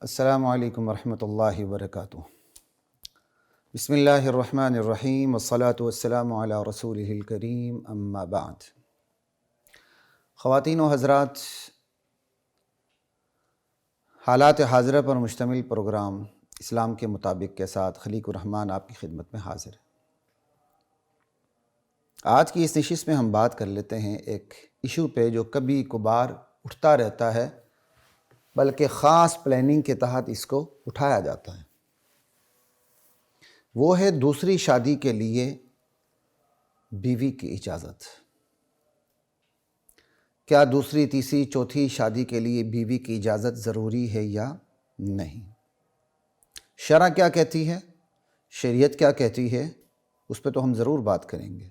السلام علیکم ورحمۃ اللہ وبرکاتہ۔ بسم اللہ الرحمن الرحیم والصلاة والسلام علی رسولہ الکریم، اما بعد۔ خواتین و حضرات، حالات حاضرہ پر مشتمل پروگرام اسلام کے مطابق کے ساتھ خلیق الرحمن آپ کی خدمت میں حاضر ہے۔ آج کی اس نشست میں ہم بات کر لیتے ہیں ایک ایشو پہ جو کبھی کبھار اٹھتا رہتا ہے، بلکہ خاص پلاننگ کے تحت اس کو اٹھایا جاتا ہے۔ وہ ہے دوسری شادی کے لیے بیوی کی اجازت۔ کیا دوسری، تیسری، چوتھی شادی کے لیے بیوی کی اجازت ضروری ہے یا نہیں؟ شرع کیا کہتی ہے، شریعت کیا کہتی ہے، اس پہ تو ہم ضرور بات کریں گے۔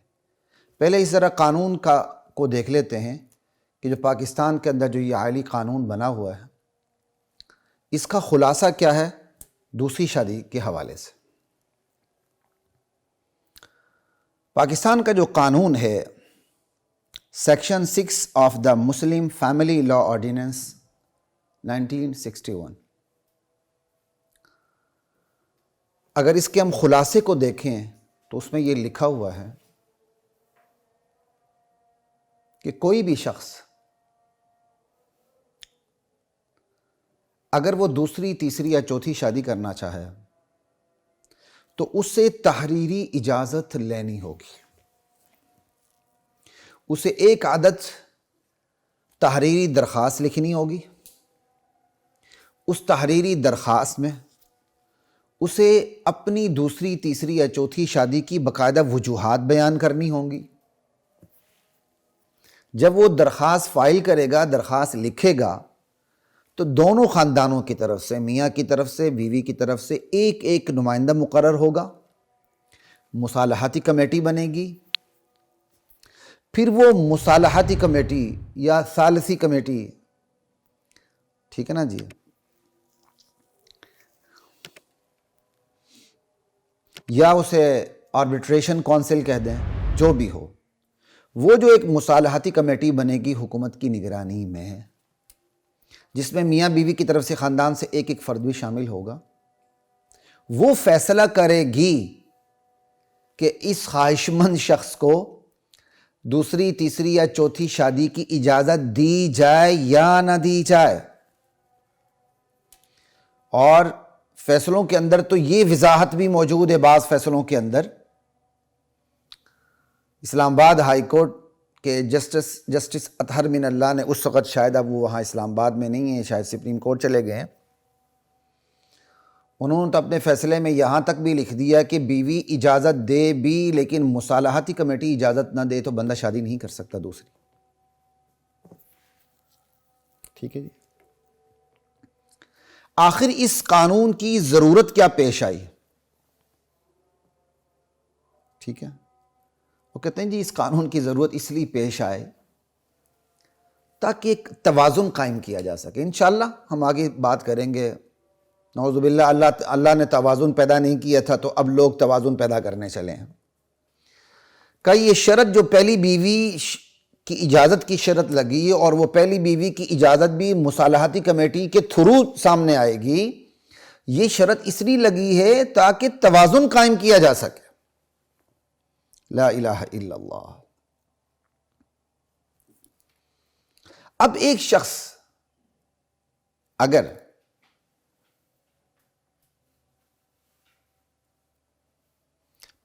پہلے اس ذرا قانون کو دیکھ لیتے ہیں کہ جو پاکستان کے اندر جو یہ عالی قانون بنا ہوا ہے، اس کا خلاصہ کیا ہے دوسری شادی کے حوالے سے۔ پاکستان کا جو قانون ہے، section 6 of the Muslim family law ordinance 1961، اگر اس کے ہم خلاصے کو دیکھیں تو اس میں یہ لکھا ہوا ہے کہ کوئی بھی شخص اگر وہ دوسری، تیسری یا چوتھی شادی کرنا چاہے تو اس سے تحریری اجازت لینی ہوگی۔ اسے ایک عدد تحریری درخواست لکھنی ہوگی۔ اس تحریری درخواست میں اسے اپنی دوسری، تیسری یا چوتھی شادی کی باقاعدہ وجوہات بیان کرنی ہوں گی۔ جب وہ درخواست فائل کرے گا، درخواست لکھے گا، تو دونوں خاندانوں کی طرف سے، میاں کی طرف سے، بیوی کی طرف سے ایک ایک نمائندہ مقرر ہوگا، مصالحاتی کمیٹی بنے گی۔ پھر وہ مصالحاتی کمیٹی یا ثالثی کمیٹی، ٹھیک ہے نا جی، یا اسے آربیٹریشن کونسل کہہ دیں، جو بھی ہو، وہ جو ایک مصالحاتی کمیٹی بنے گی حکومت کی نگرانی میں، جس میں میاں بیوی کی طرف سے خاندان سے ایک ایک فرد بھی شامل ہوگا، وہ فیصلہ کرے گی کہ اس خواہش مند شخص کو دوسری، تیسری یا چوتھی شادی کی اجازت دی جائے یا نہ دی جائے۔ اور فیصلوں کے اندر تو یہ وضاحت بھی موجود ہے، بعض فیصلوں کے اندر اسلام آباد ہائی کورٹ کہ جسٹس اطہر من اللہ نے اس وقت، شاید اب وہ وہاں اسلام آباد میں نہیں ہیں، شاید سپریم کورٹ چلے گئے ہیں، انہوں نے تو اپنے فیصلے میں یہاں تک بھی لکھ دیا کہ بیوی اجازت دے بھی لیکن مصالحاتی کمیٹی اجازت نہ دے تو بندہ شادی نہیں کر سکتا دوسری۔ ٹھیک ہے جی۔ آخر اس قانون کی ضرورت کیا پیش آئی؟ ٹھیک ہے، وہ کہتے ہیں جی اس قانون کی ضرورت اس لیے پیش آئے تاکہ ایک توازن قائم کیا جا سکے۔ انشاءاللہ ہم آگے بات کریں گے۔ نعوذ باللہ، اللہ نے توازن پیدا نہیں کیا تھا تو اب لوگ توازن پیدا کرنے چلے ہیں۔ کہ یہ شرط جو پہلی بیوی کی اجازت کی شرط لگی، اور وہ پہلی بیوی کی اجازت بھی مصالحاتی کمیٹی کے تھرو سامنے آئے گی، یہ شرط اس لیے لگی ہے تاکہ توازن قائم کیا جا سکے۔ لا الہ الا اللہ۔ اب ایک شخص اگر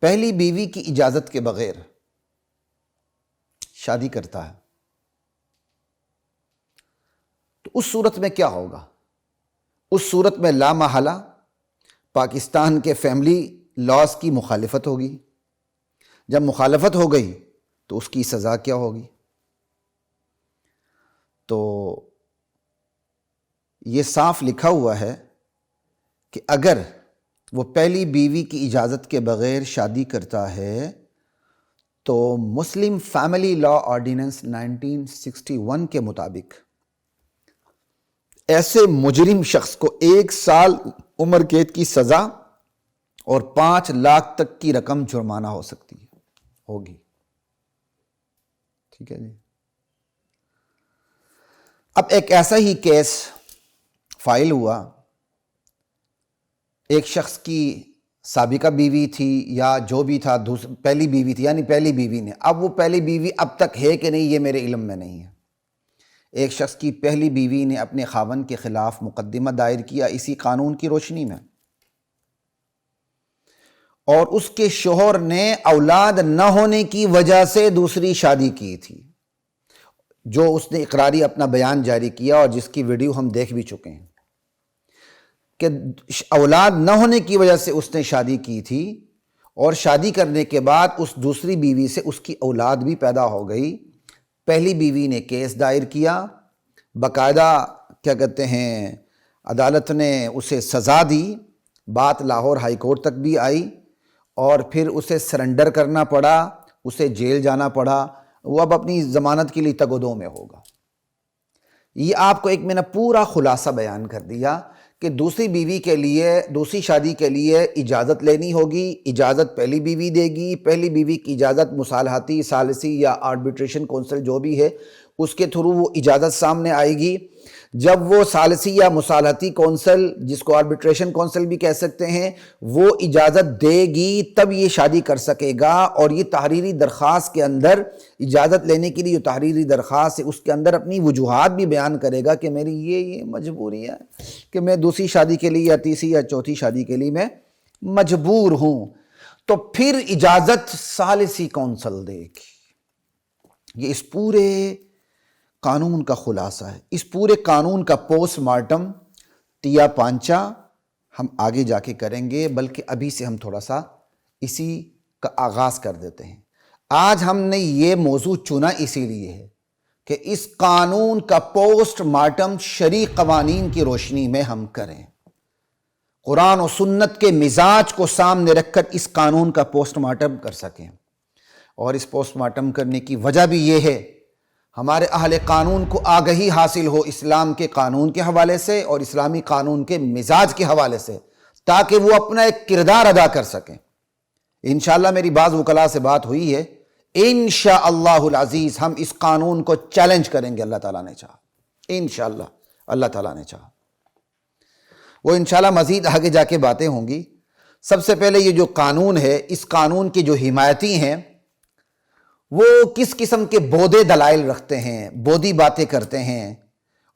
پہلی بیوی کی اجازت کے بغیر شادی کرتا ہے تو اس صورت میں کیا ہوگا؟ اس صورت میں لا محالہ پاکستان کے فیملی لاز کی مخالفت ہوگی۔ جب مخالفت ہو گئی تو اس کی سزا کیا ہوگی؟ تو یہ صاف لکھا ہوا ہے کہ اگر وہ پہلی بیوی کی اجازت کے بغیر شادی کرتا ہے تو مسلم فیملی لا آرڈیننس 1961 کے مطابق ایسے مجرم شخص کو 1 سال عمر قید کی سزا اور 5 لاکھ تک کی رقم جرمانہ ہو سکتی ہوگی۔ ٹھیک ہے جی۔ اب ایک ایسا ہی کیس فائل ہوا ایک شخص کی سابقہ بیوی تھی یا جو بھی تھا، پہلی بیوی تھی، یعنی پہلی بیوی نے، اب وہ پہلی بیوی اب تک ہے کہ نہیں یہ میرے علم میں نہیں ہے۔ ایک شخص کی پہلی بیوی نے اپنے خاوند کے خلاف مقدمہ دائر کیا اسی قانون کی روشنی میں، اور اس کے شوہر نے اولاد نہ ہونے کی وجہ سے دوسری شادی کی تھی، جو اس نے اقراری اپنا بیان جاری کیا اور جس کی ویڈیو ہم دیکھ بھی چکے ہیں کہ اولاد نہ ہونے کی وجہ سے اس نے شادی کی تھی، اور شادی کرنے کے بعد اس دوسری بیوی سے اس کی اولاد بھی پیدا ہو گئی۔ پہلی بیوی نے کیس دائر کیا، باقاعدہ کیا کہتے ہیں عدالت نے اسے سزا دی، بات لاہور ہائی کورٹ تک بھی آئی، اور پھر اسے سرنڈر کرنا پڑا، اسے جیل جانا پڑا، وہ اب اپنی ضمانت کے لیے تگ و دو میں ہوگا۔ یہ آپ کو ایک میں نے پورا خلاصہ بیان کر دیا کہ دوسری بیوی کے لیے، دوسری شادی کے لیے اجازت لینی ہوگی، اجازت پہلی بیوی دے گی، پہلی بیوی کی اجازت مصالحتی، ثالثی یا آربیٹریشن کونسل جو بھی ہے اس کے تھرو وہ اجازت سامنے آئے گی۔ جب وہ ثالثی یا مصالحتی کونسل، جس کو آربیٹریشن کونسل بھی کہہ سکتے ہیں، وہ اجازت دے گی تب یہ شادی کر سکے گا، اور یہ تحریری درخواست کے اندر اجازت لینے کے لیے جو تحریری درخواست ہے اس کے اندر اپنی وجوہات بھی بیان کرے گا کہ میری یہ مجبوری ہے کہ میں دوسری شادی کے لیے یا تیسری یا چوتھی شادی کے لیے میں مجبور ہوں، تو پھر اجازت ثالثی کونسل دے گی۔ یہ اس پورے قانون کا خلاصہ ہے۔ اس پورے قانون کا پوسٹ مارٹم ٹیا پانچا ہم آگے جا کے کریں گے، بلکہ ابھی سے ہم تھوڑا سا اسی کا آغاز کر دیتے ہیں۔ آج ہم نے یہ موضوع چنا اسی لیے ہے کہ اس قانون کا پوسٹ مارٹم شرعی قوانین کی روشنی میں ہم کریں، قرآن و سنت کے مزاج کو سامنے رکھ کر اس قانون کا پوسٹ مارٹم کر سکیں۔ اور اس پوسٹ مارٹم کرنے کی وجہ بھی یہ ہے ہمارے اہل قانون کو آگہی حاصل ہو اسلام کے قانون کے حوالے سے اور اسلامی قانون کے مزاج کے حوالے سے، تاکہ وہ اپنا ایک کردار ادا کر سکیں۔ انشاءاللہ میری بعض وکلاء سے بات ہوئی ہے، انشاءاللہ العزیز ہم اس قانون کو چیلنج کریں گے، اللہ تعالیٰ نے چاہا، انشاءاللہ اللہ تعالیٰ نے چاہا۔ وہ انشاءاللہ مزید آگے جا کے باتیں ہوں گی۔ سب سے پہلے یہ جو قانون ہے، اس قانون کی جو حمایتی ہیں وہ کس قسم کے بودے دلائل رکھتے ہیں، بودی باتیں کرتے ہیں،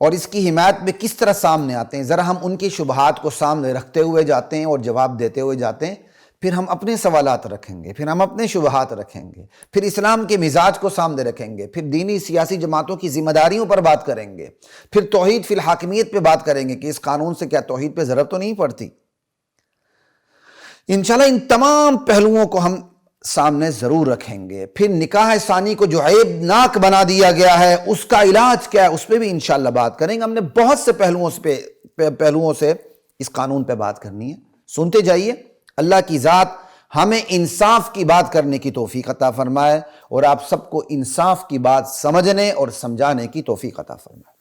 اور اس کی حمایت میں کس طرح سامنے آتے ہیں، ذرا ہم ان کی شبہات کو سامنے رکھتے ہوئے جاتے ہیں اور جواب دیتے ہوئے جاتے ہیں۔ پھر ہم اپنے سوالات رکھیں گے، پھر ہم اپنے شبہات رکھیں گے، پھر اسلام کے مزاج کو سامنے رکھیں گے، پھر دینی سیاسی جماعتوں کی ذمہ داریوں پر بات کریں گے، پھر توحید فی الحاکمیت پہ بات کریں گے کہ اس قانون سے کیا توحید پہ ضرورت تو نہیں پڑتی۔ انشاءاللہ ان تمام پہلوؤں کو ہم سامنے ضرور رکھیں گے۔ پھر نکاح ثانی کو جو عیب ناک بنا دیا گیا ہے اس کا علاج کیا ہے اس پہ بھی انشاءاللہ بات کریں گے۔ ہم نے بہت سے پہلوؤں سے اس قانون پہ بات کرنی ہے، سنتے جائیے۔ اللہ کی ذات ہمیں انصاف کی بات کرنے کی توفیق عطا فرمائے، اور آپ سب کو انصاف کی بات سمجھنے اور سمجھانے کی توفیق عطا فرمائے۔